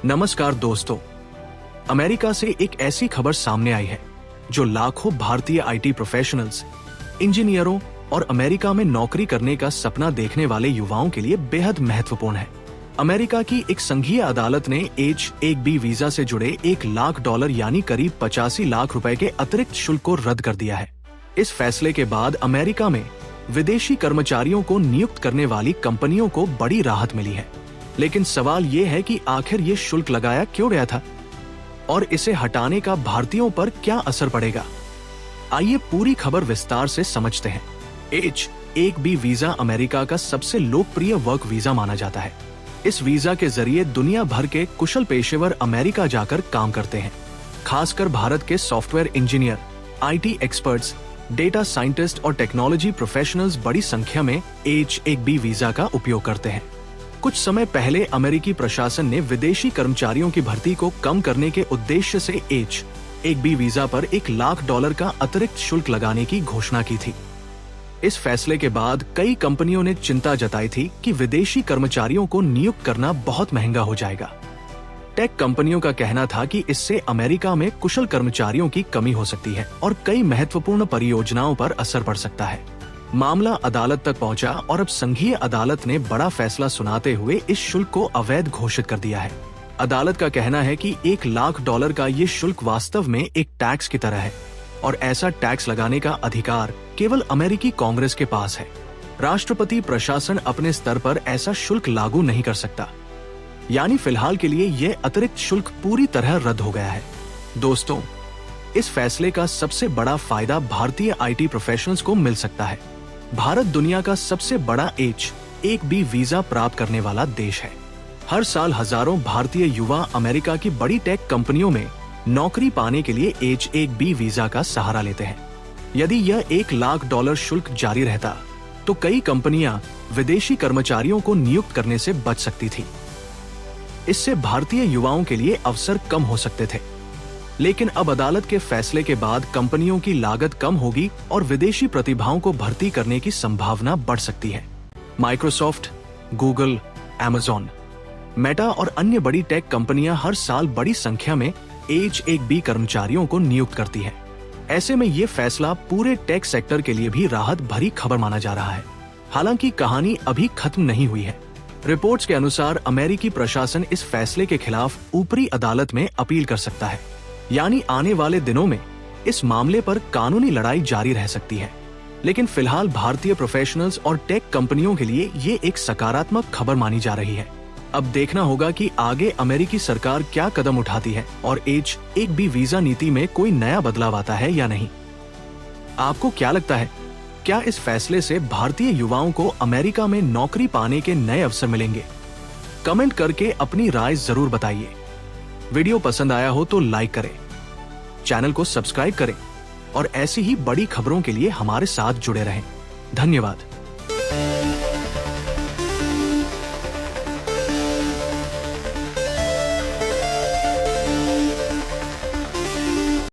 नमस्कार दोस्तों, अमेरिका से एक ऐसी खबर सामने आई है जो लाखों भारतीय आईटी प्रोफेशनल्स, इंजीनियरों और अमेरिका में नौकरी करने का सपना देखने वाले युवाओं के लिए बेहद महत्वपूर्ण है। अमेरिका की एक संघीय अदालत ने H-1B वीजा से जुड़े $1 लाख यानी करीब 85 लाख रुपए के अतिरिक्त शुल्क को रद्द कर दिया है। इस फैसले के बाद अमेरिका में विदेशी कर्मचारियों को नियुक्त करने वाली कंपनियों को बड़ी राहत मिली है। लेकिन सवाल ये है कि आखिर ये शुल्क लगाया क्यों गया था और इसे हटाने का भारतीयों पर क्या असर पड़ेगा। आइए पूरी खबर विस्तार से समझते हैं। H-1B वीजा अमेरिका का सबसे लोकप्रिय वर्क वीजा माना जाता है। इस वीजा के जरिए दुनिया भर के कुशल पेशेवर अमेरिका जाकर काम करते हैं। खासकर भारत के software engineer, IT experts, data scientist और टेक्नोलॉजी प्रोफेशनल्स बड़ी संख्या में H-1B वीजा का उपयोग करते हैं। कुछ समय पहले अमेरिकी प्रशासन ने विदेशी कर्मचारियों की भर्ती को कम करने के उद्देश्य से H-1B वीजा पर $1 लाख का अतिरिक्त शुल्क लगाने की घोषणा की थी। इस फैसले के बाद कई कंपनियों ने चिंता जताई थी कि विदेशी कर्मचारियों को नियुक्त करना बहुत महंगा हो जाएगा। टेक कंपनियों का कहना था कि इससे अमेरिका में कुशल कर्मचारियों की कमी हो सकती है और कई महत्वपूर्ण परियोजनाओं पर असर पड़ सकता है। मामला अदालत तक पहुंचा और अब संघीय अदालत ने बड़ा फैसला सुनाते हुए इस शुल्क को अवैध घोषित कर दिया है। अदालत का कहना है कि $1 लाख का ये शुल्क वास्तव में एक टैक्स की तरह है और ऐसा टैक्स लगाने का अधिकार केवल अमेरिकी कांग्रेस के पास है। राष्ट्रपति प्रशासन अपने स्तर पर ऐसा शुल्क लागू नहीं कर सकता। यानी फिलहाल के लिए ये अतिरिक्त शुल्क पूरी तरह रद्द हो गया है। दोस्तों, इस फैसले का सबसे बड़ा फायदा भारतीय आईटी प्रोफेशनल्स को मिल सकता है। भारत दुनिया का सबसे बड़ा H-1B वीजा प्राप्त करने वाला देश है। हर साल हजारों भारतीय युवा अमेरिका की बड़ी टेक कंपनियों में नौकरी पाने के लिए H-1B वीजा का सहारा लेते हैं। यदि यह $1 लाख शुल्क जारी रहता तो कई कंपनियां विदेशी कर्मचारियों को नियुक्त करने से बच सकती थी। इससे भारतीय युवाओं के लिए अवसर कम हो सकते थे। लेकिन अब अदालत के फैसले के बाद कंपनियों की लागत कम होगी और विदेशी प्रतिभाओं को भर्ती करने की संभावना बढ़ सकती है। माइक्रोसॉफ्ट, गूगल, अमेज़न, मेटा और अन्य बड़ी टेक कंपनियां हर साल बड़ी संख्या में H-1B कर्मचारियों को नियुक्त करती है। ऐसे में ये फैसला पूरे टेक सेक्टर के लिए भी राहत भरी खबर माना जा रहा है। हालांकि कहानी अभी खत्म नहीं हुई है। रिपोर्ट्स के अनुसार अमेरिकी प्रशासन इस फैसले के खिलाफ ऊपरी अदालत में अपील कर सकता है। यानी आने वाले दिनों में इस मामले पर कानूनी लड़ाई जारी रह सकती है। लेकिन फिलहाल भारतीय प्रोफेशनल्स और टेक कंपनियों के लिए ये एक सकारात्मक खबर मानी जा रही है। अब देखना होगा कि आगे अमेरिकी सरकार क्या कदम उठाती है और H-1B वीजा नीति में कोई नया बदलाव आता है या नहीं। आपको क्या लगता है, क्या इस फैसले से भारतीय युवाओं को अमेरिका में नौकरी पाने के नए अवसर मिलेंगे? कमेंट करके अपनी राय जरूर बताइए। वीडियो पसंद आया हो तो लाइक करें, चैनल को सब्सक्राइब करें और ऐसी ही बड़ी खबरों के लिए हमारे साथ जुड़े रहें। धन्यवाद।